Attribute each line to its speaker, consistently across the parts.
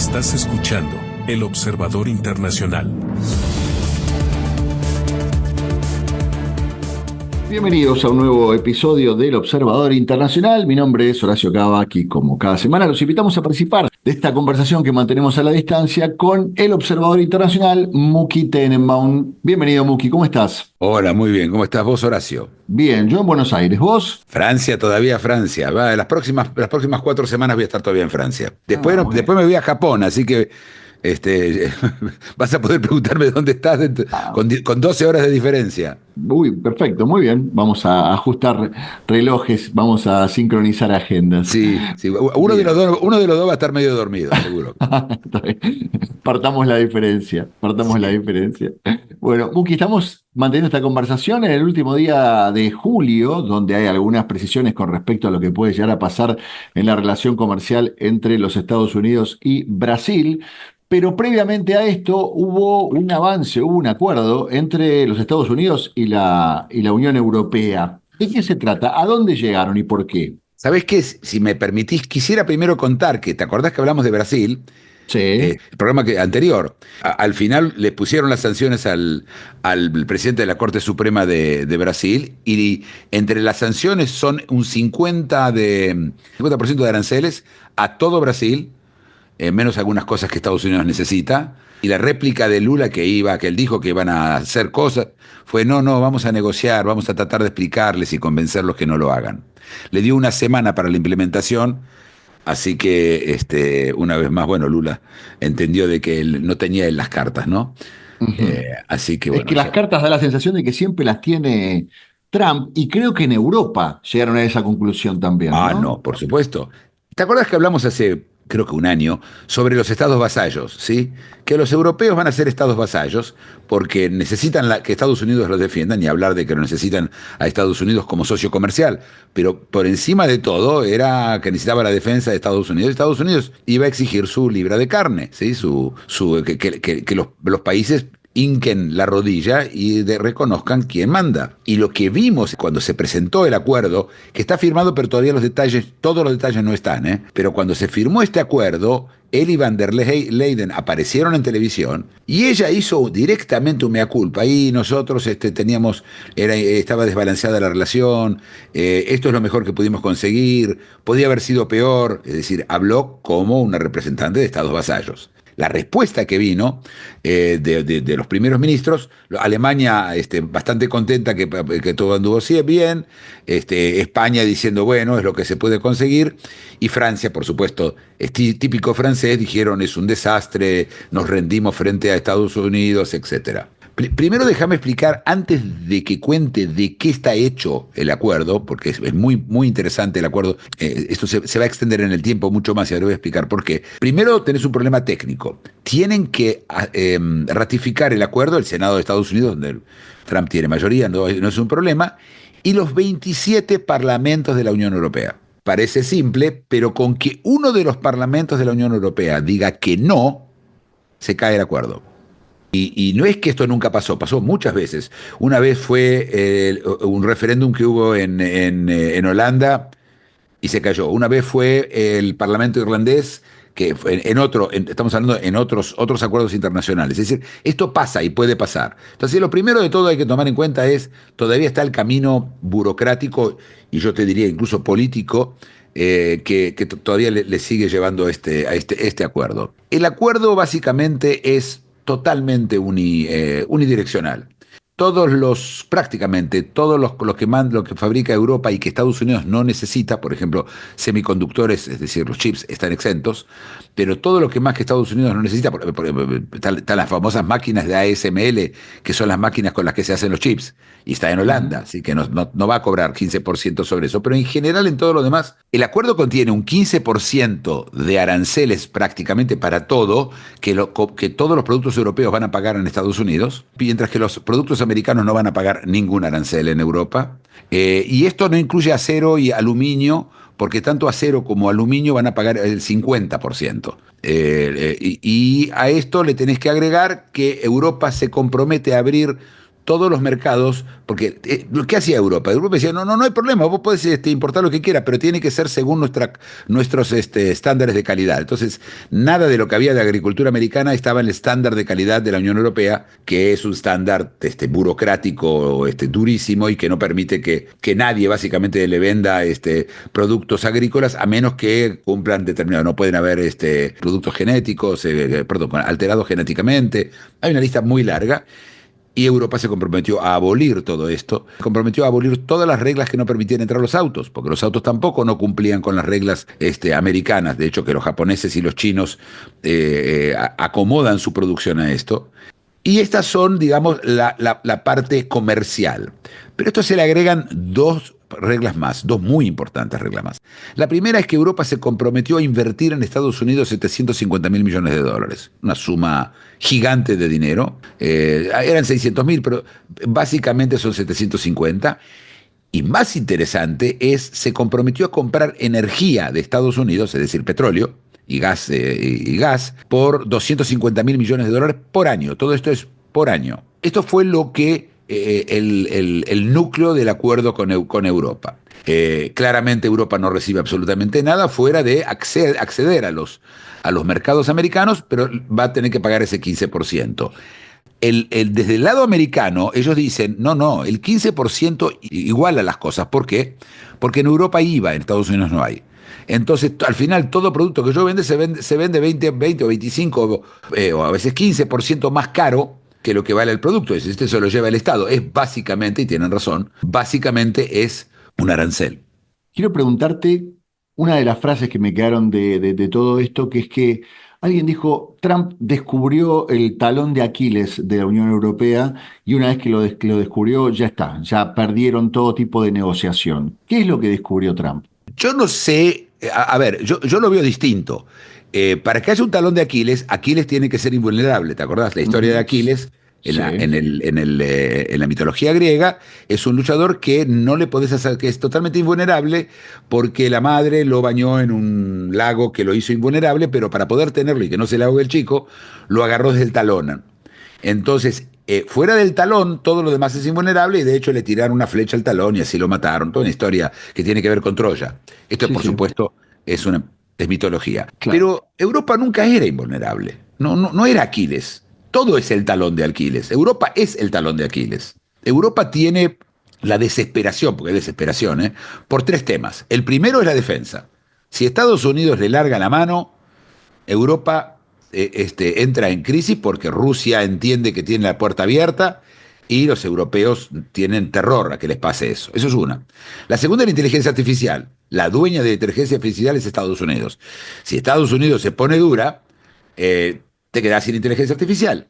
Speaker 1: Estás escuchando El Observador Internacional.
Speaker 2: Bienvenidos a un nuevo episodio del Observador Internacional. Mi nombre es Horacio Cavac y como cada semana los invitamos a participar de esta conversación que mantenemos a la distancia con el Observador Internacional, Muki Tenenbaum. Bienvenido, Muki, ¿cómo estás?
Speaker 3: Hola, muy bien. ¿Cómo estás vos, Horacio?
Speaker 2: Bien, yo en Buenos Aires. ¿Vos?
Speaker 3: Francia, todavía Francia. Las próximas 4 semanas voy a estar todavía en Francia. Después,
Speaker 2: Bueno.
Speaker 3: después me voy a Japón, así que vas a poder preguntarme dónde estás con 12 horas de diferencia.
Speaker 2: Uy, perfecto, muy bien. Vamos a ajustar relojes, vamos a sincronizar agendas.
Speaker 3: Sí, sí. Uno de los dos va a estar medio dormido, seguro.
Speaker 2: Está bien. Partamos la diferencia, la
Speaker 3: Sí.
Speaker 2: diferencia. Bueno, Muki, estamos manteniendo esta conversación en el último día de julio, donde hay algunas precisiones con respecto a lo que puede llegar a pasar en la relación comercial entre los Estados Unidos y Brasil. Pero previamente a esto hubo un avance, hubo un acuerdo entre los Estados Unidos y la Unión Europea. ¿De qué se trata? ¿A dónde llegaron y por qué?
Speaker 3: ¿Sabés qué? Si me permitís, quisiera primero contar que, ¿te acordás que hablamos de Brasil?
Speaker 2: Sí.
Speaker 3: El programa anterior. Al final le pusieron las sanciones al presidente de la Corte Suprema de Brasil, y entre las sanciones son un 50% de aranceles a todo Brasil, menos algunas cosas que Estados Unidos necesita. Y la réplica de Lula que él dijo que iban a hacer cosas, fue no, vamos a negociar, vamos a tratar de explicarles y convencerlos que no lo hagan. Le dio una semana para la implementación. Así que, una vez más, bueno, Lula entendió de que él no tenía él las cartas, ¿no?
Speaker 2: Ujú.
Speaker 3: Así que,
Speaker 2: Es
Speaker 3: bueno,
Speaker 2: que las
Speaker 3: eso.
Speaker 2: cartas da la sensación de que siempre las tiene Trump, y creo que en Europa llegaron a esa conclusión también,
Speaker 3: Ah,
Speaker 2: ¿no?
Speaker 3: no, por supuesto. ¿Te acuerdas que hablamos hace, creo que un año, sobre los estados vasallos, ¿sí? Que los europeos van a ser estados vasallos porque necesitan que Estados Unidos los defiendan, y hablar de que lo necesitan a Estados Unidos como socio comercial. Pero por encima de todo era que necesitaba la defensa de Estados Unidos. Estados Unidos iba a exigir su libra de carne, ¿sí? Que los países hinquen la rodilla y reconozcan quién manda. Y lo que vimos cuando se presentó el acuerdo, que está firmado, pero todavía todos los detalles no están, ¿eh? Pero cuando se firmó este acuerdo, él y van der Leyen aparecieron en televisión y ella hizo directamente un mea culpa. Ahí nosotros estaba desbalanceada la relación, esto es lo mejor que pudimos conseguir, podía haber sido peor. Es decir, habló como una representante de estados vasallos. La respuesta que vino de los primeros ministros, Alemania bastante contenta que todo anduvo bien, España diciendo, bueno, es lo que se puede conseguir, y Francia, por supuesto, es típico francés, dijeron, es un desastre, nos rendimos frente a Estados Unidos, etcétera. Primero déjame explicar, antes de que cuente de qué está hecho el acuerdo, porque es muy, muy interesante el acuerdo. Esto se va a extender en el tiempo mucho más y ahora voy a explicar por qué. Primero tenés un problema técnico. Tienen que ratificar el acuerdo el Senado de Estados Unidos, donde Trump tiene mayoría, no es un problema, y los 27 parlamentos de la Unión Europea. Parece simple, pero con que uno de los parlamentos de la Unión Europea diga que no, se cae el acuerdo. Y no es que esto nunca pasó, pasó muchas veces. Una vez fue un referéndum que hubo en Holanda y se cayó. Una vez fue el Parlamento irlandés, que estamos hablando en otros acuerdos internacionales. Es decir, esto pasa y puede pasar. Entonces, lo primero de todo hay que tomar en cuenta es, todavía está el camino burocrático, y yo te diría incluso político, que todavía le sigue llevando a este acuerdo. El acuerdo básicamente es totalmente unidireccional. Prácticamente todos lo que fabrica Europa y que Estados Unidos no necesita, por ejemplo, semiconductores, es decir, los chips están exentos, pero todo lo que más que Estados Unidos no necesita, están las famosas máquinas de ASML, que son las máquinas con las que se hacen los chips, y está en Holanda,
Speaker 2: Ujú.
Speaker 3: así que no va a cobrar 15% sobre eso, pero en general en todo lo demás, el acuerdo contiene un 15% de aranceles prácticamente para todo, que todos los productos europeos van a pagar en Estados Unidos, mientras que los productos americanos no van a pagar ningún arancel en Europa. Y esto no incluye acero y aluminio, porque tanto acero como aluminio van a pagar el 50%. Y a esto le tenés que agregar que Europa se compromete a abrir todos los mercados, porque ¿qué hacía Europa? Europa decía, no, no hay problema, vos podés importar lo que quieras, pero tiene que ser según nuestros estándares de calidad. Entonces, nada de lo que había de agricultura americana estaba en el estándar de calidad de la Unión Europea, que es un estándar burocrático durísimo y que no permite que nadie básicamente le venda productos agrícolas a menos que cumplan determinados. No pueden haber productos genéticos, alterados genéticamente. Hay una lista muy larga. Y Europa se comprometió a abolir todo esto, se comprometió a abolir todas las reglas que no permitían entrar los autos, porque los autos tampoco no cumplían con las reglas americanas. De hecho, que los japoneses y los chinos acomodan su producción a esto. Y estas son, digamos, la parte comercial. Pero a esto se le agregan dos reglas más, dos muy importantes reglas más. La primera es que Europa se comprometió a invertir en Estados Unidos 750.000 millones de dólares, una suma gigante de dinero. Eran 600.000, pero básicamente son 750. Y más interesante es, se comprometió a comprar energía de Estados Unidos, es decir, petróleo y gas por 250.000 millones de dólares por año. Todo esto es por año. Esto fue lo que el núcleo del acuerdo con Europa. Claramente Europa no recibe absolutamente nada fuera de acceder a los mercados americanos, pero va a tener que pagar ese 15%. Desde el lado americano, ellos dicen, no, el 15% iguala las cosas. ¿Por qué? Porque en Europa hay IVA, en Estados Unidos no hay. Entonces, al final, todo producto que yo vende se vende 20 o 25 o a veces 15% más caro que lo que vale el producto. Este se lo lleva el Estado. Es básicamente, y tienen razón, básicamente es un arancel.
Speaker 2: Quiero preguntarte una de las frases que me quedaron de todo esto, que es que alguien dijo, Trump descubrió el talón de Aquiles de la Unión Europea y una vez que lo descubrió, ya está, ya perdieron todo tipo de negociación. ¿Qué es lo que descubrió Trump?
Speaker 3: Yo no sé, a ver, yo lo veo distinto. Para que haya un talón de Aquiles, Aquiles tiene que ser invulnerable. ¿Te acordás? La historia de Aquiles
Speaker 2: Sí.
Speaker 3: en la mitología griega es un luchador que no le podés hacer, que es totalmente invulnerable porque la madre lo bañó en un lago que lo hizo invulnerable, pero para poder tenerlo y que no se le ahogue el chico, lo agarró desde el talón. Entonces, fuera del talón, todo lo demás es invulnerable y de hecho le tiraron una flecha al talón y así lo mataron. Toda una historia que tiene que ver con Troya. Esto,
Speaker 2: Sí,
Speaker 3: por
Speaker 2: sí,
Speaker 3: supuesto, es mitología.
Speaker 2: claro.
Speaker 3: Pero Europa nunca era invulnerable. No era Aquiles. Todo es el talón de Aquiles. Europa es el talón de Aquiles. Europa tiene la desesperación, porque es desesperación, por tres temas. El primero es la defensa. Si Estados Unidos le larga la mano, Europa entra en crisis porque Rusia entiende que tiene la puerta abierta y los europeos tienen terror a que les pase eso. Eso es una. La segunda es la inteligencia artificial. La dueña de la inteligencia artificial es Estados Unidos. Si Estados Unidos se pone dura, te quedás sin inteligencia artificial.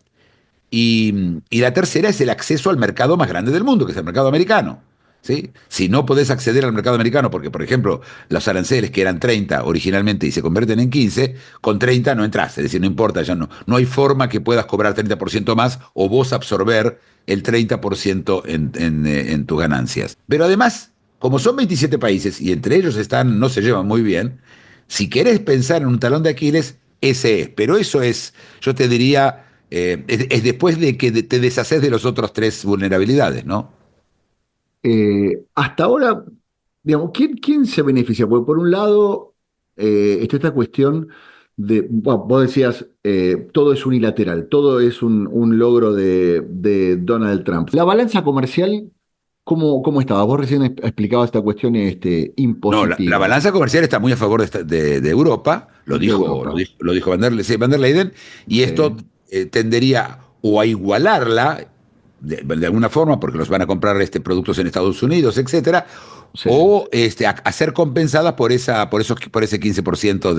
Speaker 3: Y la tercera es el acceso al mercado más grande del mundo, que es el mercado americano. ¿Sí? Si no podés acceder al mercado americano, porque, por ejemplo, los aranceles que eran 30 originalmente y se convierten en 15, con 30 no entras. Es decir, no importa, ya no hay forma que puedas cobrar 30% más o vos absorber el 30% en tus ganancias. Pero además, como son 27 países y entre ellos no se llevan muy bien, si querés pensar en un talón de Aquiles, ese es. Pero eso es, yo te diría, es después de que te deshaces de los otros tres vulnerabilidades, ¿no?
Speaker 2: Hasta ahora, digamos, ¿quién se beneficia? Porque por un lado está esta cuestión de, bueno, vos decías, todo es unilateral, todo es un logro de Donald Trump. La balanza comercial, ¿cómo estaba? Vos recién explicabas esta cuestión
Speaker 3: No, la
Speaker 2: impositiva
Speaker 3: balanza comercial está muy a favor de Europa,
Speaker 2: de Europa.
Speaker 3: lo dijo Van der Leyen, y esto
Speaker 2: Sí,
Speaker 3: tendería o a igualarla de alguna forma, porque los van a comprar productos en Estados Unidos, etcétera,
Speaker 2: sí,
Speaker 3: o a ser compensadas por ese 15%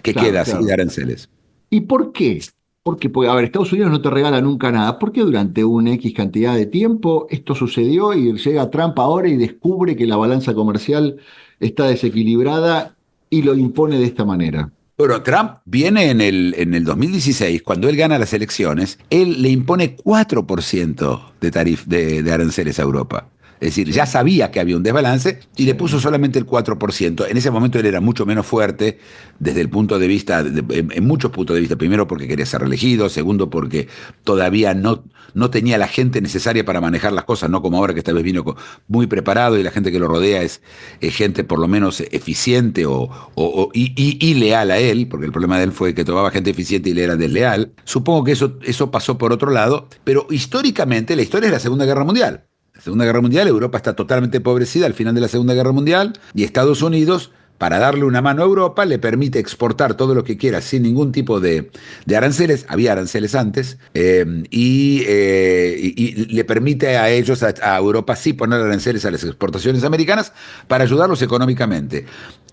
Speaker 3: que
Speaker 2: claro,
Speaker 3: queda así de
Speaker 2: claro.
Speaker 3: aranceles.
Speaker 2: ¿Y por qué? Porque, a ver, Estados Unidos no te regala nunca nada. ¿Por qué durante una X cantidad de tiempo esto sucedió y llega Trump ahora y descubre que la balanza comercial está desequilibrada y lo impone de esta manera?
Speaker 3: Bueno, Trump viene en el 2016, cuando él gana las elecciones, él le impone 4% de aranceles a Europa. Es decir,
Speaker 2: Sí,
Speaker 3: ya sabía que había un desbalance y le puso solamente el 4%. En ese momento él era mucho menos fuerte desde el punto de vista, en muchos puntos de vista. Primero porque quería ser reelegido, segundo porque todavía no tenía la gente necesaria para manejar las cosas, no como ahora que esta vez vino muy preparado y la gente que lo rodea es gente por lo menos eficiente y leal a él, porque el problema de él fue que tomaba gente eficiente y le era desleal. Supongo que eso pasó por otro lado, pero históricamente la historia es la Segunda Guerra Mundial. La Segunda Guerra Mundial, Europa está totalmente empobrecida al final de la Segunda Guerra Mundial y Estados Unidos, para darle una mano a Europa, le permite exportar todo lo que quiera sin ningún tipo de aranceles. Había aranceles antes, y le permite a ellos, a Europa, sí poner aranceles a las exportaciones americanas para ayudarlos económicamente.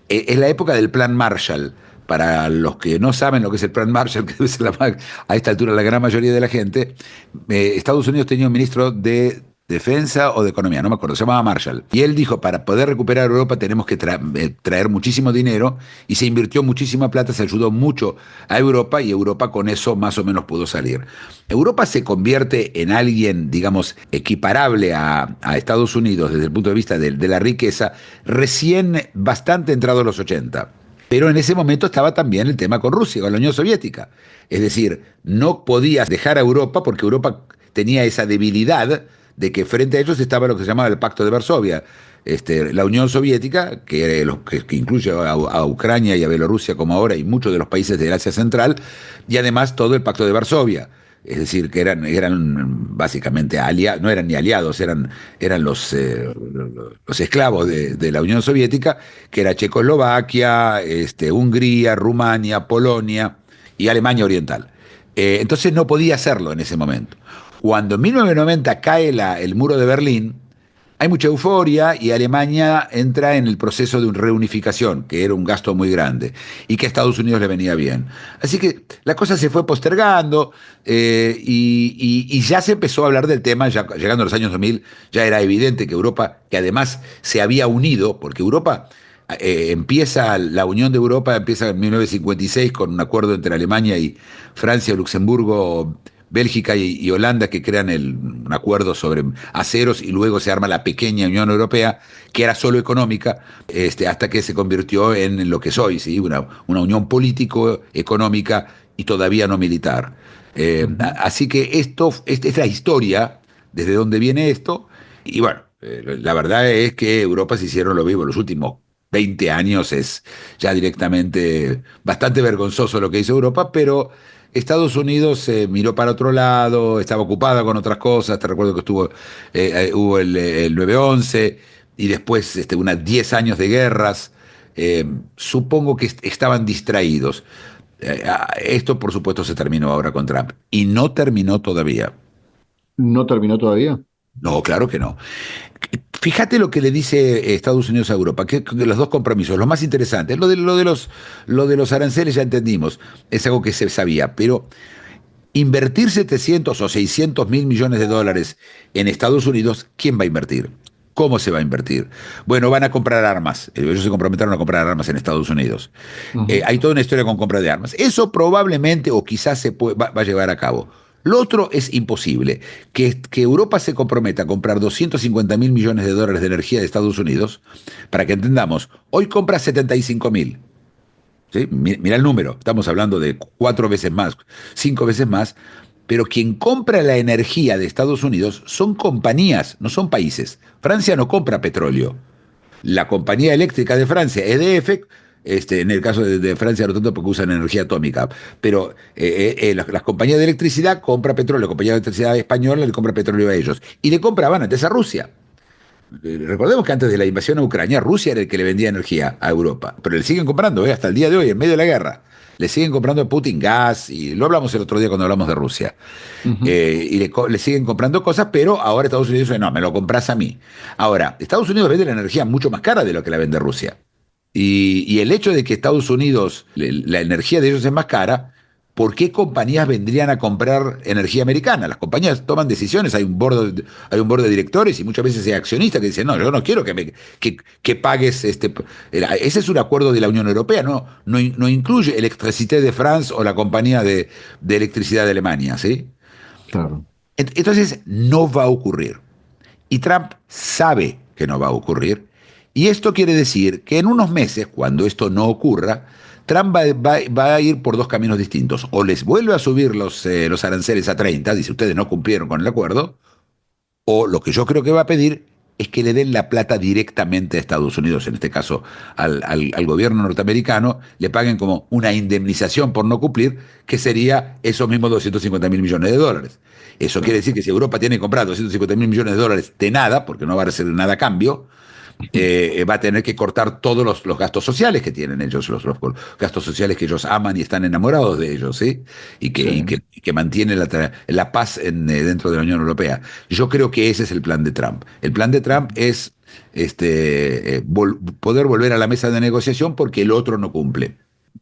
Speaker 3: Es la época del Plan Marshall. Para los que no saben lo que es el Plan Marshall, que debe ser a esta altura la gran mayoría de la gente, Estados Unidos tenía un ministro de Defensa o de Economía, no me acuerdo, se llamaba Marshall. Y él dijo, para poder recuperar Europa tenemos que traer muchísimo dinero, y se invirtió muchísima plata, se ayudó mucho a Europa, y Europa con eso más o menos pudo salir. Europa se convierte en alguien, digamos, equiparable a Estados Unidos desde el punto de vista de la riqueza, recién bastante entrado a los 80. Pero en ese momento estaba también el tema con Rusia, con la Unión Soviética. Es decir, no podías dejar a Europa porque Europa tenía esa debilidad de que frente a ellos estaba lo que se llamaba el Pacto de Varsovia. La Unión Soviética, que incluye a Ucrania y a Bielorrusia como ahora, y muchos de los países del Asia Central, y además todo el Pacto de Varsovia. Es decir, que eran básicamente aliados, no eran ni aliados, eran los esclavos de la Unión Soviética, que era Checoslovaquia, Hungría, Rumania, Polonia y Alemania Oriental. Entonces no podía hacerlo en ese momento. Cuando en 1990 cae el muro de Berlín, hay mucha euforia y Alemania entra en el proceso de reunificación, que era un gasto muy grande y que a Estados Unidos le venía bien. Así que la cosa se fue postergando, y ya se empezó a hablar del tema, ya llegando a los años 2000, ya era evidente que Europa, que además se había unido, porque Europa... la Unión de Europa empieza en 1956 con un acuerdo entre Alemania y Francia, Luxemburgo, Bélgica y Holanda, que crean un acuerdo sobre aceros, y luego se arma la pequeña Unión Europea, que era solo económica, hasta que se convirtió en lo que es hoy, ¿sí? Una unión político-económica y todavía no militar. Así que esta es la historia, desde dónde viene esto, y bueno, la verdad es que Europa se hicieron lo vivo los últimos 20 años, es ya directamente bastante vergonzoso lo que hizo Europa, pero Estados Unidos miró para otro lado, estaba ocupada con otras cosas. Te recuerdo que hubo el 9/11 y después unas 10 años de guerras. Supongo que estaban distraídos. Esto, por supuesto, se terminó ahora con Trump. Y no terminó todavía.
Speaker 2: ¿no terminó todavía?
Speaker 3: No, claro que no. Fíjate lo que le dice Estados Unidos a Europa, que los dos compromisos, los más interesantes, lo de los aranceles ya entendimos, es algo que se sabía, pero invertir 700 o 600 mil millones de dólares en Estados Unidos, ¿quién va a invertir? ¿Cómo se va a invertir? Bueno, van a comprar armas. Ellos se comprometieron a comprar armas en Estados Unidos.
Speaker 2: Ujú.
Speaker 3: Hay toda una historia con compra de armas. Eso probablemente o quizás va a llevar a cabo. Lo otro es imposible, que Europa se comprometa a comprar 250 mil millones de dólares de energía de Estados Unidos. Para que entendamos, hoy compra 75 mil. ¿Sí? Mira el número, estamos hablando de 4 veces más, 5 veces más, pero quien compra la energía de Estados Unidos son compañías, no son países. Francia no compra petróleo. La compañía eléctrica de Francia, EDF, en el caso de Francia no tanto porque usan energía atómica, pero las compañías de electricidad compran petróleo, la compañía de electricidad española le compra petróleo a ellos, y le compraban antes a Rusia. Recordemos que antes de la invasión a Ucrania, Rusia era el que le vendía energía a Europa, pero le siguen comprando, hasta el día de hoy, en medio de la guerra. Le siguen comprando a Putin gas, y lo hablamos el otro día cuando hablamos de Rusia.
Speaker 2: Ujú.
Speaker 3: Y le siguen comprando cosas, pero ahora Estados Unidos dice, no, me lo compras a mí. Ahora, Estados Unidos vende la energía mucho más cara de lo que la vende Rusia. Y el hecho de que Estados Unidos, la energía de ellos es más cara, ¿por qué compañías vendrían a comprar energía americana? Las compañías toman decisiones, hay un board de directores y muchas veces hay accionistas que dicen, no, yo no quiero que pagues Ese es un acuerdo de la Unión Europea, no incluye Electricité de France o la compañía de electricidad de Alemania, ¿sí?
Speaker 2: Claro.
Speaker 3: Entonces, no va a ocurrir. Y Trump sabe que no va a ocurrir. Y esto quiere decir que en unos meses, cuando esto no ocurra, Trump va a ir por dos caminos distintos. O les vuelve a subir los aranceles a 30, dice ustedes no cumplieron con el acuerdo, o lo que yo creo que va a pedir es que le den la plata directamente a Estados Unidos, en este caso al gobierno norteamericano, le paguen como una indemnización por no cumplir, que sería esos mismos 250.000 millones de dólares. Eso quiere decir que si Europa tiene que comprar 250.000 millones de dólares de nada, porque no va a recibir nada a cambio, va a tener que cortar todos los gastos sociales que tienen ellos, los gastos sociales que ellos aman y están enamorados de ellos, ¿sí? Y que mantienen la paz dentro de la Unión Europea. Yo creo que ese es el plan de Trump. El plan de Trump es poder volver a la mesa de negociación porque el otro no cumple.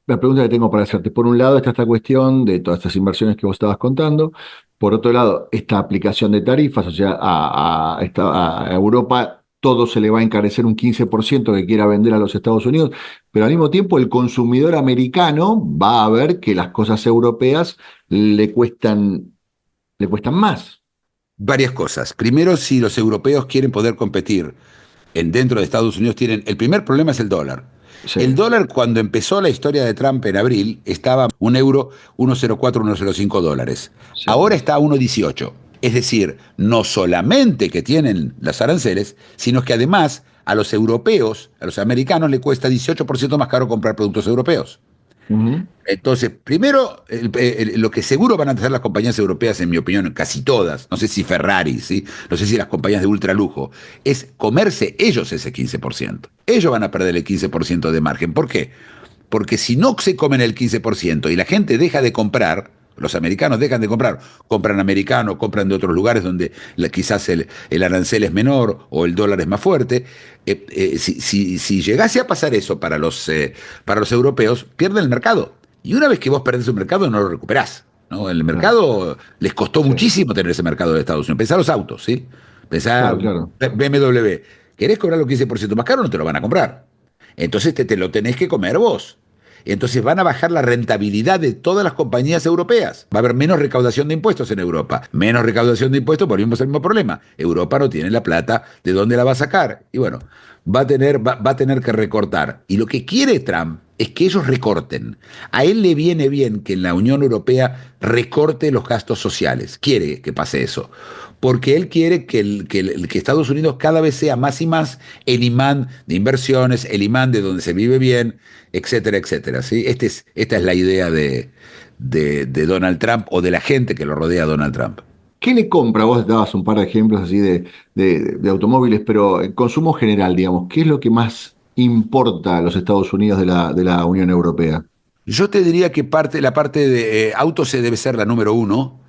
Speaker 2: La pregunta que tengo para hacerte, por un lado está esta cuestión de todas estas inversiones que vos estabas contando, por otro lado esta aplicación de tarifas, o sea, a Europa todo se le va a encarecer un 15% que quiera vender a los Estados Unidos, pero al mismo tiempo el consumidor americano va a ver que las cosas europeas le cuestan más.
Speaker 3: Varias cosas. Primero, si los europeos quieren poder competir dentro de Estados Unidos, el primer problema es el dólar.
Speaker 2: Sí.
Speaker 3: El dólar, cuando empezó la historia de Trump en abril, estaba un euro 1,04, 1,05 dólares.
Speaker 2: Sí.
Speaker 3: Ahora está a 1,18. Es decir, no solamente que tienen las aranceles, sino que además a los europeos, a los americanos, le cuesta 18% más caro comprar productos europeos.
Speaker 2: Ujú.
Speaker 3: Entonces, primero, lo que seguro van a hacer las compañías europeas, en mi opinión, casi todas, no sé si Ferrari, ¿sí? No sé si las compañías de ultralujo, es comerse ellos ese 15%. Ellos van a perder el 15% de margen. ¿Por qué? Porque si no se comen el 15% y la gente deja de comprar, los americanos dejan de comprar, compran americano, compran de otros lugares donde quizás el arancel es menor o el dólar es más fuerte. Si llegase a pasar eso para los europeos, pierden el mercado. Y una vez que vos perdés un mercado, no lo recuperás, ¿no? El
Speaker 2: Claro,
Speaker 3: mercado les costó
Speaker 2: sí,
Speaker 3: muchísimo tener ese mercado de Estados Unidos. Pensá los autos, ¿sí? Pensá
Speaker 2: claro, claro.
Speaker 3: BMW. ¿Querés cobrar los 15% más caro? No te lo van a comprar. Entonces te lo tenés que comer vos. Entonces van a bajar la rentabilidad de todas las compañías europeas. Va a haber menos recaudación de impuestos en Europa. Menos recaudación de impuestos, volvemos al mismo problema. Europa no tiene la plata, ¿de dónde la va a sacar? Y bueno, va a tener que recortar. Y lo que quiere Trump es que ellos recorten. A él le viene bien que en la Unión Europea recorte los gastos sociales. Quiere que pase eso. Porque él quiere que Estados Unidos cada vez sea más y más el imán de inversiones, el imán de donde se vive bien, etcétera, etcétera. ¿Sí? Esta es la idea de Donald Trump o de la gente que lo rodea a Donald Trump.
Speaker 2: ¿Qué le compra? Vos dabas un par de ejemplos así de automóviles, pero en consumo general, digamos, ¿qué es lo que más importa a los Estados Unidos de la Unión Europea?
Speaker 3: Yo te diría que la parte de autos se debe ser la número uno,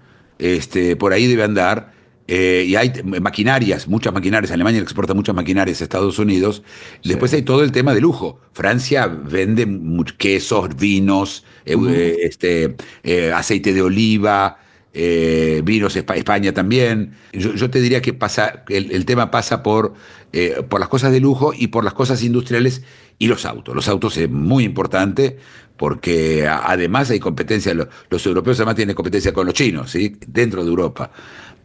Speaker 3: por ahí debe andar, y hay maquinarias, muchas maquinarias, Alemania exporta muchas maquinarias a Estados Unidos,
Speaker 2: Sí.
Speaker 3: después hay todo el tema de lujo, Francia vende quesos, vinos,
Speaker 2: Ujú.
Speaker 3: aceite de oliva, vinos, España también. Yo te diría que el tema pasa por las cosas de lujo y por las cosas industriales y los autos. Los autos es muy importante porque además hay competencia, los europeos además tienen competencia con los chinos, ¿sí? Dentro de Europa.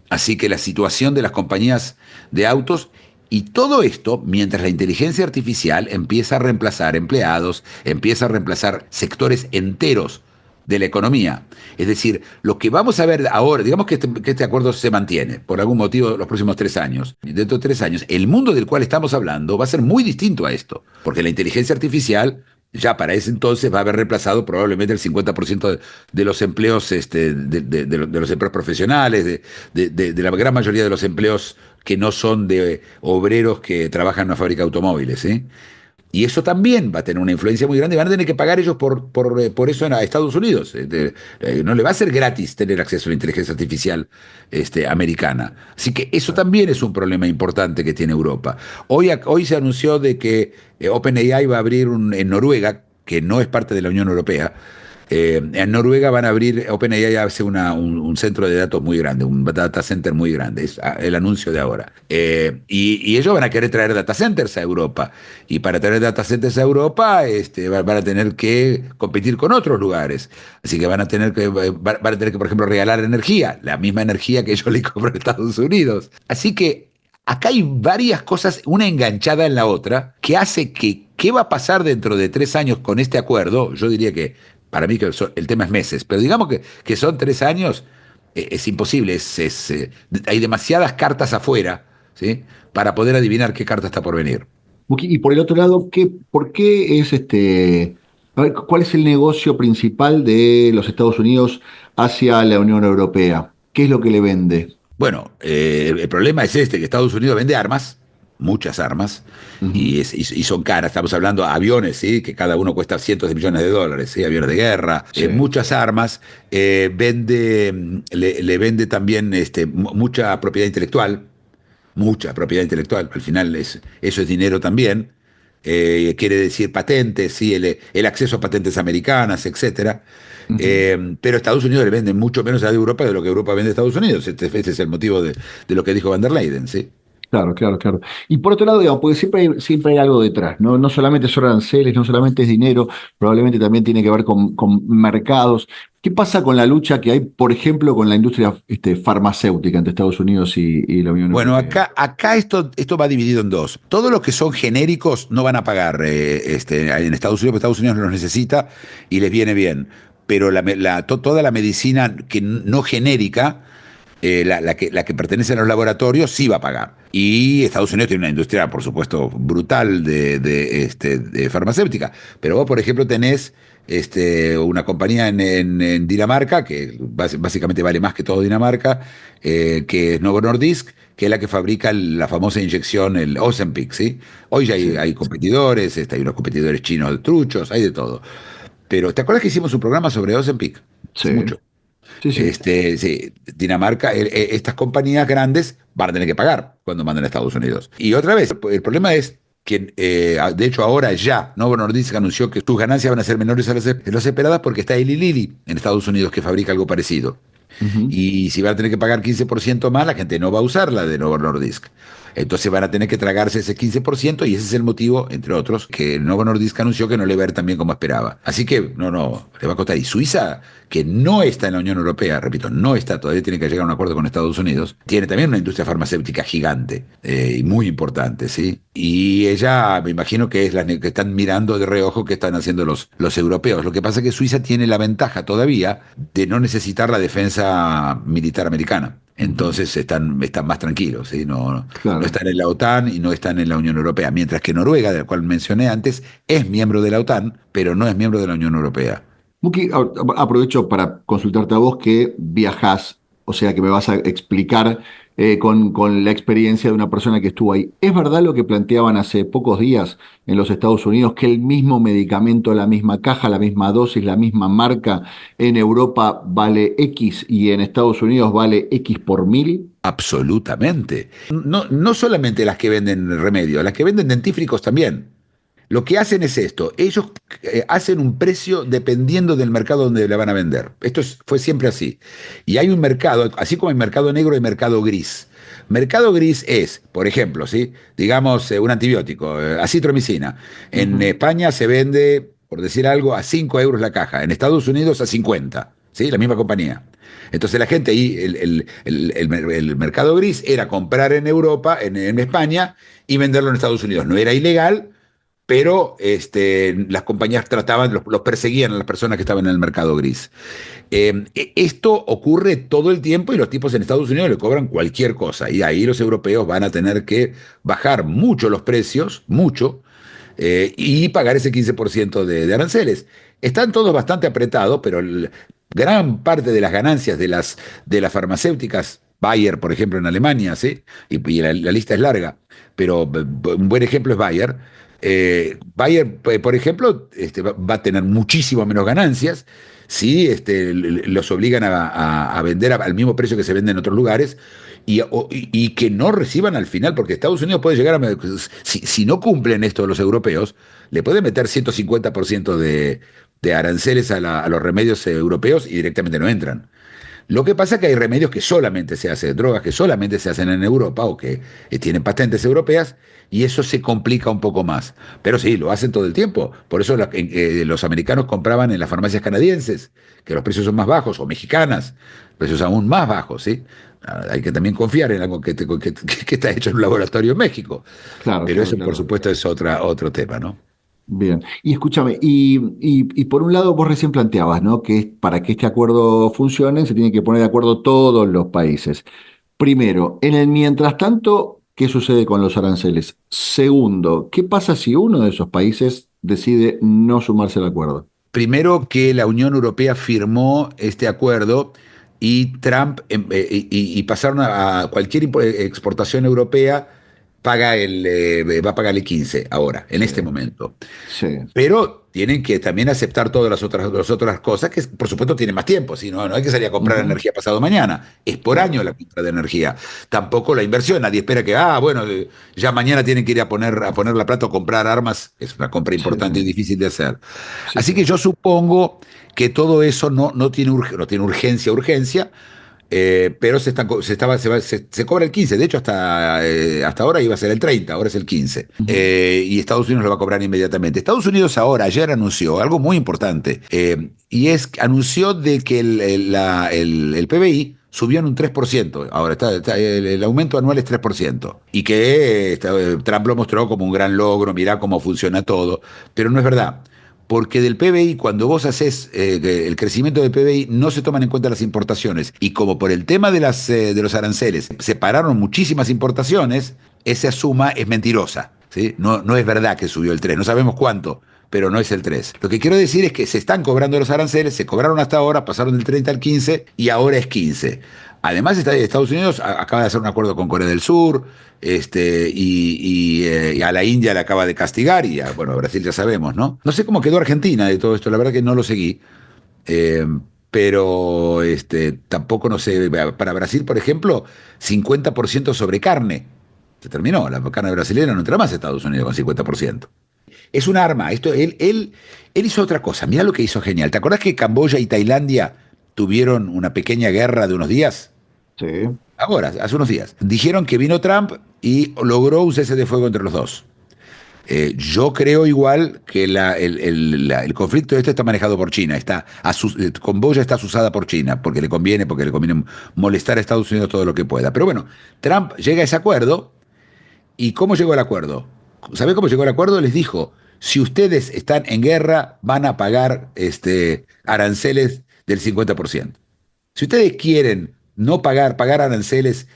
Speaker 3: Así que la situación de las compañías de autos y todo esto mientras la inteligencia artificial empieza a reemplazar empleados, empieza a reemplazar sectores enteros de la economía. Es decir, lo que vamos a ver ahora, digamos que este acuerdo se mantiene por algún motivo los próximos 3 años. Dentro de 3 años, el mundo del cual estamos hablando va a ser muy distinto a esto, porque la inteligencia artificial ya para ese entonces va a haber reemplazado probablemente el 50% de los empleos, de los empleos profesionales, de la gran mayoría de los empleos que no son de obreros que trabajan en una fábrica de automóviles, ¿sí? Y eso también va a tener una influencia muy grande. Van a tener que pagar ellos por eso a Estados Unidos. No le va a ser gratis tener acceso a la inteligencia artificial americana. Así que eso también es un problema importante que tiene Europa. Hoy se anunció de que OpenAI va a abrir en Noruega, que no es parte de la Unión Europea. En Noruega van a abrir, OpenAI hace un centro de datos muy grande, un data center muy grande, es el anuncio de ahora. Y ellos van a querer traer data centers a Europa. Y para traer data centers a Europa van a tener que competir con otros lugares. Así que van a tener que, por ejemplo, regalar energía, la misma energía que ellos le compran a Estados Unidos. Así que Acá hay varias cosas, una enganchada en la otra, que hace que, ¿qué va a pasar dentro de 3 años con este acuerdo? Yo diría que, para mí, que el tema es meses, pero digamos que son 3 años, es imposible, hay demasiadas cartas afuera, ¿sí? Para poder adivinar qué carta está por venir.
Speaker 2: Y por el otro lado, ¿por qué a ver, cuál es el negocio principal de los Estados Unidos hacia la Unión Europea? ¿Qué es lo que le vende?
Speaker 3: Bueno, el problema es este, que Estados Unidos vende armas, muchas armas,
Speaker 2: Ujú.
Speaker 3: y son caras. Estamos hablando de aviones, ¿sí? Que cada uno cuesta cientos de millones de dólares, ¿sí? Aviones de guerra,
Speaker 2: Sí,
Speaker 3: muchas armas. Le vende también mucha propiedad intelectual, mucha propiedad intelectual. Al final eso es dinero también. Quiere decir patentes, ¿sí? El acceso a patentes americanas, etcétera.
Speaker 2: ujú.
Speaker 3: Pero Estados Unidos le vende mucho menos a Europa de lo que Europa vende a Estados Unidos. Este es el motivo de lo que dijo Van der Leyen, ¿sí?
Speaker 2: Claro, claro, claro. Y por otro lado, digamos, porque siempre hay algo detrás, ¿no? No solamente son aranceles, no solamente es dinero, probablemente también tiene que ver con mercados. ¿Qué pasa con la lucha que hay, por ejemplo, con la industria farmacéutica entre Estados Unidos y la Unión
Speaker 3: Bueno,
Speaker 2: Europea?
Speaker 3: acá esto va dividido en dos. Todos los que son genéricos no van a pagar en Estados Unidos, porque Estados Unidos los necesita y les viene bien. Pero toda la medicina que no genérica, la que pertenece a los laboratorios, sí va a pagar. Y Estados Unidos tiene una industria, por supuesto, brutal de farmacéutica. Pero vos, por ejemplo, tenés una compañía en Dinamarca, que básicamente vale más que todo Dinamarca, que es Novo Nordisk, que es la que fabrica la famosa inyección, el Ozempic, ¿sí? Hoy ya hay,
Speaker 2: Sí,
Speaker 3: hay competidores, hay unos competidores chinos truchos, hay de todo. Pero ¿te acuerdas que hicimos un programa sobre Ozempic?
Speaker 2: sí,
Speaker 3: Hace mucho.
Speaker 2: sí, sí.
Speaker 3: Sí, Dinamarca, estas compañías grandes van a tener que pagar cuando manden a Estados Unidos. Y otra vez, el problema es que, de hecho, ahora ya Novo Nordisk anunció que sus ganancias van a ser menores a las esperadas porque está Eli Lilly en Estados Unidos que fabrica algo parecido.
Speaker 2: Ujú.
Speaker 3: Y si van a tener que pagar 15% más, la gente no va a usar la de Novo Nordisk. Entonces van a tener que tragarse ese 15% y ese es el motivo, entre otros, que Novo Nordisk anunció que no le va a ir tan bien como esperaba. Así que no, le va a costar. Y Suiza, que no está en la Unión Europea, repito, no está, todavía tiene que llegar a un acuerdo con Estados Unidos, tiene también una industria farmacéutica gigante y muy importante, ¿sí? Y ella, me imagino que es la que están mirando de reojo que están haciendo los europeos. Lo que pasa es que Suiza tiene la ventaja todavía de no necesitar la defensa militar americana.
Speaker 2: Ujú.
Speaker 3: Entonces están más tranquilos, ¿sí? No
Speaker 2: Claro.
Speaker 3: están en la OTAN y no están en la Unión Europea. Mientras que Noruega, del cual mencioné antes, es miembro de la OTAN, pero no es miembro de la Unión Europea.
Speaker 2: Muki, aprovecho para consultarte a vos que viajás, o sea que me vas a explicar con la experiencia de una persona que estuvo ahí. ¿Es verdad lo que planteaban hace pocos días en los Estados Unidos, que el mismo medicamento, la misma caja, la misma dosis, la misma marca en Europa vale X y en Estados Unidos vale X por mil?
Speaker 3: Absolutamente. No solamente las que venden remedios, las que venden dentífricos también. Lo que hacen es esto, ellos hacen un precio dependiendo del mercado donde le van a vender. Fue siempre así. Y hay un mercado, así como hay mercado negro, hay mercado gris. Mercado gris es, por ejemplo, ¿sí? Digamos, un antibiótico, acitromicina. En
Speaker 2: Ujú.
Speaker 3: España se vende, por decir algo, a 5 euros la caja. En Estados Unidos a 50, ¿sí? La misma compañía. Entonces la gente ahí, el mercado gris era comprar en Europa, en España, y venderlo en Estados Unidos. No era ilegal, pero las compañías los perseguían a las personas que estaban en el mercado gris. Esto ocurre todo el tiempo y los tipos en Estados Unidos le cobran cualquier cosa. Y ahí los europeos van a tener que bajar mucho los precios, mucho, y pagar ese 15% de aranceles. Están todos bastante apretados, pero gran parte de las ganancias de las farmacéuticas, Bayer, por ejemplo, en Alemania, ¿sí? Y la lista es larga, pero un buen ejemplo es Bayer. Bayer, por ejemplo, va a tener muchísimo menos ganancias si los obligan a vender al mismo precio que se vende en otros lugares y que no reciban al final, porque Estados Unidos puede llegar si no cumplen esto los europeos, le pueden meter 150% de aranceles a los remedios europeos y directamente no entran. Lo que pasa es que hay remedios que solamente se hacen, drogas que solamente se hacen en Europa o que tienen patentes europeas, y eso se complica un poco más. Pero sí, lo hacen todo el tiempo. Por eso los americanos compraban en las farmacias canadienses, que los precios son más bajos, o mexicanas, precios aún más bajos, ¿sí? Hay que también confiar en algo que está hecho en un laboratorio en México.
Speaker 2: Claro,
Speaker 3: Pero
Speaker 2: claro,
Speaker 3: eso, por
Speaker 2: claro.
Speaker 3: supuesto, es otro tema, ¿no?
Speaker 2: Bien. Y escúchame, y por un lado vos recién planteabas, ¿no? Que para que este acuerdo funcione se tienen que poner de acuerdo todos los países. Primero, en el mientras tanto, ¿qué sucede con los aranceles? Segundo, ¿qué pasa si uno de esos países decide no sumarse al acuerdo?
Speaker 3: Primero que la Unión Europea firmó este acuerdo y Trump y pasaron a cualquier exportación europea va a pagar el 15 ahora, en
Speaker 2: Sí,
Speaker 3: este momento.
Speaker 2: sí.
Speaker 3: Pero tienen que también aceptar todas las otras cosas, que por supuesto tienen más tiempo, si no, no hay que salir a comprar
Speaker 2: Ujú,
Speaker 3: energía pasado mañana, es por año
Speaker 2: claro.
Speaker 3: la compra de energía. Tampoco la inversión, nadie espera que, bueno, ya mañana tienen que ir a poner la plata o comprar armas, es una compra
Speaker 2: Sí,
Speaker 3: importante y difícil de hacer.
Speaker 2: sí,
Speaker 3: Así
Speaker 2: sí.
Speaker 3: que yo supongo que todo eso no tiene urgencia, pero se cobra el 15. De hecho, hasta ahora iba a ser el 30, ahora es el 15.
Speaker 2: Ujú.
Speaker 3: Y Estados Unidos lo va a cobrar inmediatamente. Estados Unidos ayer anunció algo muy importante, y anunció de que el PBI subió en un 3%. Ahora el aumento anual es 3%. Y que Trump lo mostró como un gran logro, mirá cómo funciona todo. Pero no es verdad. Porque del PBI, cuando vos haces el crecimiento del PBI, no se toman en cuenta las importaciones. Y como por el tema de los aranceles se pararon muchísimas importaciones, esa suma es mentirosa. ¿Sí? No, no es verdad que subió el 3, no sabemos cuánto, pero no es el 3. Lo que quiero decir es que se están cobrando los aranceles, se cobraron hasta ahora, pasaron del 30 al 15 y ahora es 15. Además, Estados Unidos acaba de hacer un acuerdo con Corea del Sur, y a la India le acaba de castigar, y bueno, a Brasil ya sabemos, ¿no? No sé cómo quedó Argentina de todo esto, la verdad que no lo seguí. eh, pero tampoco no sé, para Brasil, por ejemplo, 50% sobre carne. Se terminó, la carne brasileña no entra más a Estados Unidos con 50%. Es un arma. Él hizo otra cosa. Mira lo que hizo genial. ¿Te acordás que Camboya y Tailandia tuvieron una pequeña guerra de unos días?
Speaker 2: Sí.
Speaker 3: Ahora, hace unos días. Dijeron que vino Trump y logró un cese de fuego entre los dos. Yo creo igual que el conflicto este está manejado por China. Camboya está asusada por China, porque le conviene molestar a Estados Unidos todo lo que pueda. Pero bueno, Trump llega a ese acuerdo. ¿Y cómo llegó el acuerdo? ¿Sabe cómo llegó el acuerdo? Les dijo, si ustedes están en guerra, van a pagar aranceles del 50%. Si ustedes quieren no pagar aranceles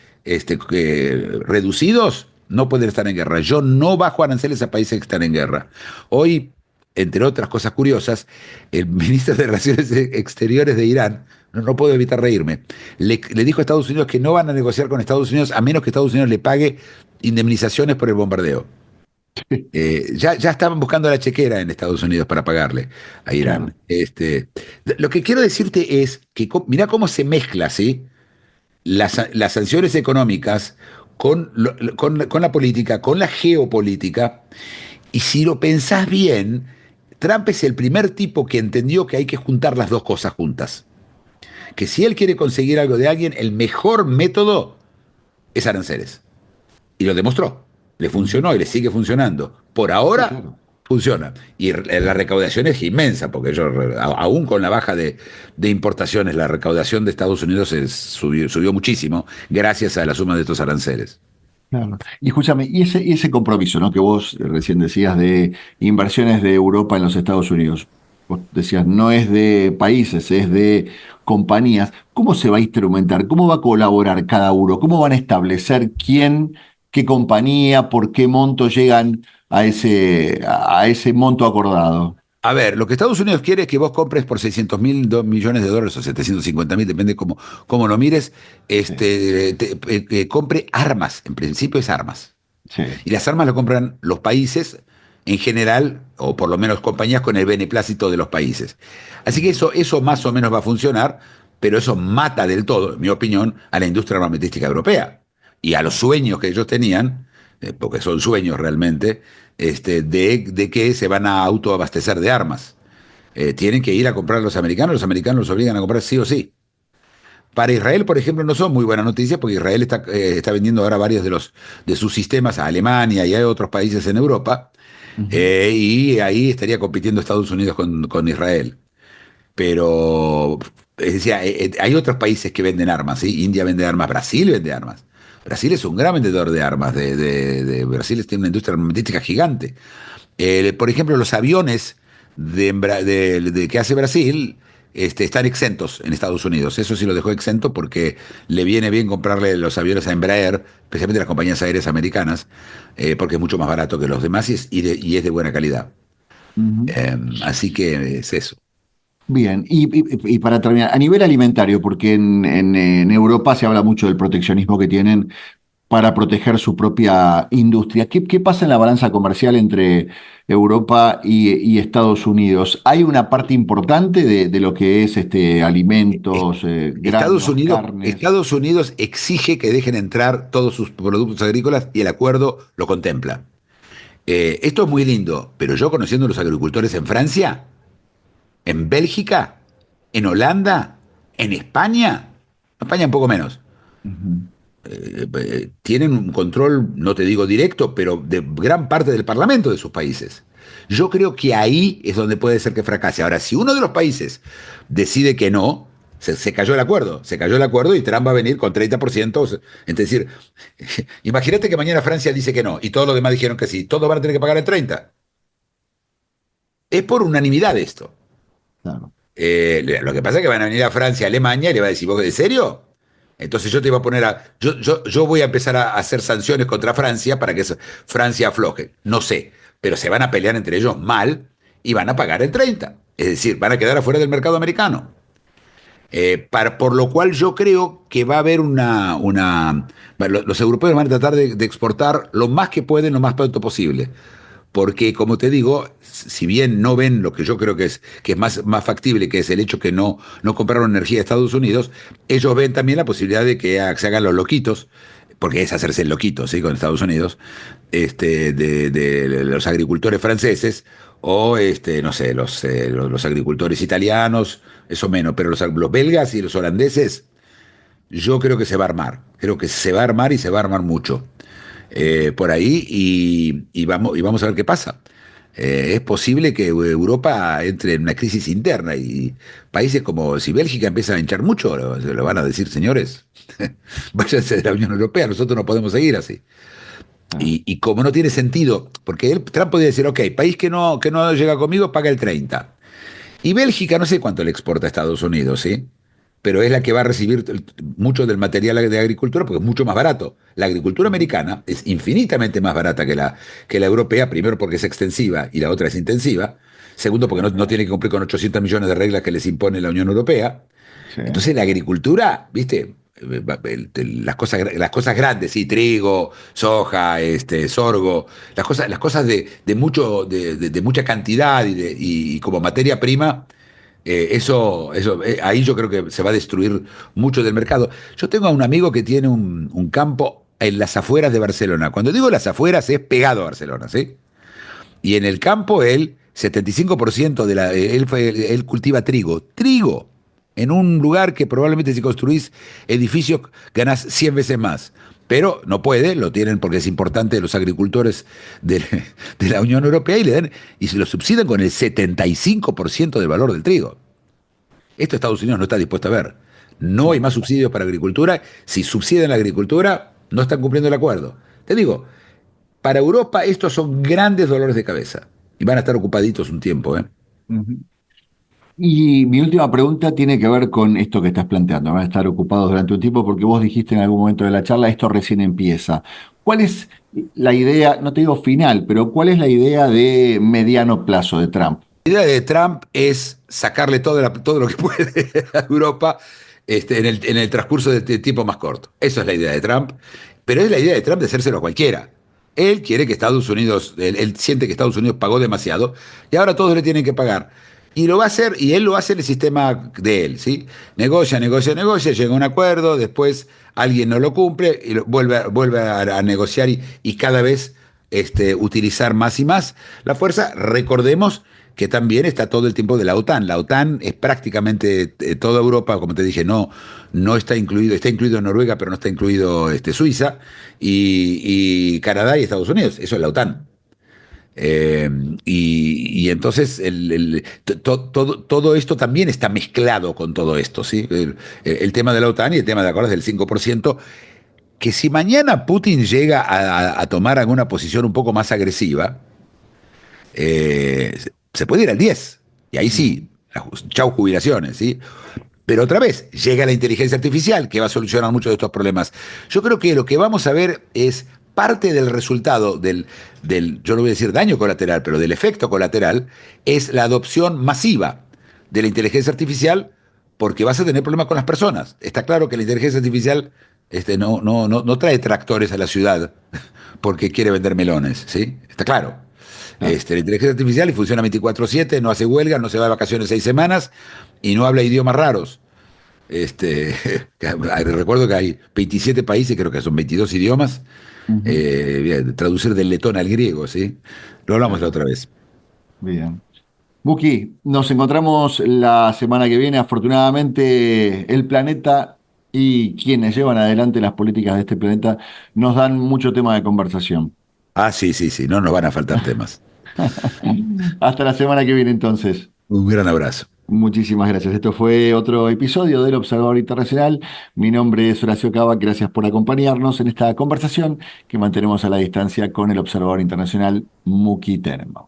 Speaker 3: reducidos, no pueden estar en guerra. Yo no bajo aranceles a países que están en guerra. Hoy, entre otras cosas curiosas, el ministro de Relaciones Exteriores de Irán, no puedo evitar reírme, le dijo a Estados Unidos que no van a negociar con Estados Unidos a menos que Estados Unidos le pague indemnizaciones por el bombardeo. Ya estaban buscando la chequera en Estados Unidos para pagarle a
Speaker 2: Claro.
Speaker 3: Irán. Lo que quiero decirte es que mirá cómo se mezcla, ¿sí? Las sanciones económicas con la política, con la geopolítica. Y si lo pensás bien, Trump es el primer tipo que entendió que hay que juntar las dos cosas juntas. Que si él quiere conseguir algo de alguien, el mejor método es aranceles. Y lo demostró. Le
Speaker 2: Ujú.
Speaker 3: funcionó y le sigue funcionando. Por
Speaker 2: Sí,
Speaker 3: ahora
Speaker 2: claro.
Speaker 3: funciona. Y la recaudación es inmensa, porque aún con la baja de importaciones, la recaudación de Estados Unidos subió muchísimo gracias a la suma de estos aranceles.
Speaker 2: Claro. Y escúchame, y ese compromiso, ¿no? Que vos recién decías de inversiones de Europa en los Estados Unidos. Vos decías, no es de países, es de compañías. ¿Cómo se va a instrumentar? ¿Cómo va a colaborar cada uno? ¿Cómo van a establecer quién, qué compañía, por qué monto llegan a ese monto acordado?
Speaker 3: A ver, lo que Estados Unidos quiere es que vos compres por 600.000 millones de dólares o 750.000, depende cómo lo mires,
Speaker 2: Sí,
Speaker 3: compre armas. En principio es armas.
Speaker 2: sí,
Speaker 3: Y las armas lo compran los países en general, o por lo menos compañías con el beneplácito de los países. Así que
Speaker 2: ujú,
Speaker 3: eso más o menos va a funcionar, pero eso mata del todo, en mi opinión, a la industria armamentística europea y a los
Speaker 2: claro.
Speaker 3: sueños que ellos tenían, porque son sueños realmente, de que se van a autoabastecer de armas. Tienen que ir a comprar a los americanos los obligan a comprar sí o sí. Para Israel, por ejemplo, no son muy buenas noticias porque Israel está vendiendo ahora varios de sus sistemas a Alemania y a otros países en Europa,
Speaker 2: Ujú.
Speaker 3: y ahí estaría compitiendo Estados Unidos con Israel. Pero, es decir, hay otros países que venden armas, ¿sí? India vende armas, Brasil vende armas. Brasil es un gran vendedor de armas, Brasil tiene una industria armamentística gigante. Por ejemplo, los aviones que hace Brasil están exentos en Estados Unidos. Eso sí lo dejó exento porque le viene bien comprarle los aviones a Embraer, especialmente las compañías aéreas americanas, porque es mucho más barato que los demás y es de buena calidad.
Speaker 2: Ujú.
Speaker 3: Así que es eso.
Speaker 2: Bien, y para terminar, a nivel alimentario, porque en Europa se habla mucho del proteccionismo que tienen para proteger su propia industria. ¿Qué pasa en la balanza comercial entre Europa y Estados Unidos? ¿Hay una parte importante de lo que es
Speaker 3: Es-
Speaker 2: alimentos,
Speaker 3: Estados
Speaker 2: granos,
Speaker 3: Unidos,
Speaker 2: carnes?
Speaker 3: Estados Unidos exige que dejen entrar todos sus productos agrícolas y el acuerdo lo contempla. Esto es muy lindo, pero yo conociendo a los agricultores en Francia, en Bélgica, en Holanda, en España, España un poco menos,
Speaker 2: Ujú.
Speaker 3: tienen un control, no te digo directo, pero de gran parte del parlamento de sus países. Yo creo que ahí es donde puede ser que fracase. Ahora, si uno de los países decide que no, se cayó el acuerdo y Trump va a venir con 30%. Es decir, imagínate que mañana Francia dice que no y todos los demás dijeron que sí, todos van a tener que pagar el 30%. Es por unanimidad esto.
Speaker 2: Claro.
Speaker 3: Lo que pasa es que van a venir a Francia, Alemania, y le va a decir, ¿vos de serio? Entonces yo te iba a poner yo voy a empezar a hacer sanciones contra Francia para que Francia afloje. No sé, pero se van a pelear entre ellos mal y van a pagar el 30%. Es decir, van a quedar afuera del mercado americano. Por lo cual yo creo que va a haber bueno, los europeos van a tratar de exportar lo más que pueden, lo más pronto posible. Porque, como te digo, si bien no ven lo que yo creo que es más factible, que es el hecho que no compraron energía de Estados Unidos, ellos ven también la posibilidad de que se hagan los loquitos, porque es hacerse el loquito, ¿sí? Con Estados Unidos, de los agricultores franceses, o no sé, los agricultores italianos, eso menos, pero los belgas y los holandeses, yo creo que se va a armar. Creo que se va a armar y se va a armar mucho por ahí y vamos a ver qué pasa. Es posible que Europa entre en una crisis interna y países como si Bélgica empieza a hinchar mucho, lo van a decir, señores, váyanse de la Unión Europea, nosotros no podemos seguir así.
Speaker 2: Ah.
Speaker 3: Y como no tiene sentido, porque Trump podría decir, ok, país que no llega conmigo paga el 30%. Y Bélgica no sé cuánto le exporta a Estados Unidos, ¿sí? Pero es la que va a recibir mucho del material de agricultura porque es mucho más barato. La agricultura
Speaker 2: Ujú.
Speaker 3: americana es infinitamente más barata que la europea, primero porque es extensiva y la otra es intensiva. Segundo, porque no tiene que cumplir con 800 millones de reglas que les impone la Unión Europea.
Speaker 2: Sí.
Speaker 3: Entonces la agricultura, ¿viste? Las cosas grandes, sí, trigo, soja, sorgo, las cosas de mucha cantidad y como materia prima, ahí yo creo que se va a destruir mucho del mercado. Yo tengo a un amigo que tiene un campo en las afueras de Barcelona. Cuando digo las afueras es pegado a Barcelona, ¿sí? Y en el campo él, 75% él cultiva trigo, en un lugar que probablemente si construís edificios ganás 100 veces más. Pero no puede, lo tienen porque es importante los agricultores de, de la Unión Europea y se lo subsidian con el 75% del valor del trigo. Esto Estados Unidos no está dispuesto a ver. No hay
Speaker 2: Claro.
Speaker 3: más subsidios para agricultura. Si subsidian la agricultura, no están cumpliendo el acuerdo. Te digo, para Europa estos son grandes dolores de cabeza y van a estar ocupaditos un tiempo, ¿eh?
Speaker 2: Ujú. Y mi última pregunta tiene que ver con esto que estás planteando. Van a estar ocupados durante un tiempo porque vos dijiste en algún momento de la charla, esto recién empieza. ¿Cuál es la idea, no te digo final, pero cuál es la idea de mediano plazo de Trump?
Speaker 3: La idea de Trump es sacarle todo lo que puede a Europa en el transcurso de tiempo más corto. Eso es la idea de Trump, pero es la idea de Trump de hacérselo a cualquiera. Él quiere que Estados Unidos, él siente que Estados Unidos pagó demasiado y ahora todos le tienen que pagar. Y lo va a hacer, y él lo hace en el sistema de él, ¿sí? Negocia, negocia, negocia, llega a un acuerdo, después alguien no lo cumple y vuelve a negociar y cada vez utilizar más y más la fuerza. Recordemos que también está todo el tiempo de la OTAN. La OTAN es prácticamente toda Europa, como te dije, no está incluido, está incluido Noruega, pero no está incluido Suiza, y Canadá y Estados Unidos. Eso es la OTAN. Eh, y entonces todo esto también está mezclado con todo esto, ¿sí? El tema de la OTAN y el tema de acuerdos del 5%, que si mañana Putin llega a tomar alguna posición un poco más agresiva, se puede ir al 10. Y ahí sí, chau jubilaciones, ¿sí? Pero otra vez, llega la inteligencia artificial que va a solucionar muchos de estos problemas. Yo creo que lo que vamos a ver es parte del resultado yo no voy a decir daño colateral, pero del efecto colateral, es la adopción masiva de la inteligencia artificial, porque vas a tener problemas con las personas. Está claro que la inteligencia artificial no trae tractores a la ciudad porque quiere vender melones, ¿sí? Está claro.
Speaker 2: Ah,
Speaker 3: La inteligencia artificial y funciona 24/7, no hace huelga, no se va de vacaciones 6 semanas y no habla idiomas raros. Recuerdo que hay 27 países, creo que son 22 idiomas.
Speaker 2: ujú.
Speaker 3: Traducir del letón al griego, ¿sí? Lo hablamos la
Speaker 2: Claro,
Speaker 3: otra vez.
Speaker 2: bien. Buki, nos encontramos la semana que viene. Afortunadamente, el planeta y quienes llevan adelante las políticas de este planeta nos dan mucho tema de conversación.
Speaker 3: Ah, sí, sí, sí, no nos van a faltar temas.
Speaker 2: Hasta la semana que viene, entonces.
Speaker 3: Un gran abrazo.
Speaker 2: Muchísimas gracias. Esto fue otro episodio del Observador Internacional. Mi nombre es Horacio Cava. Gracias por acompañarnos en esta conversación que mantenemos a la distancia con el Observador Internacional Muki Tenenbaum.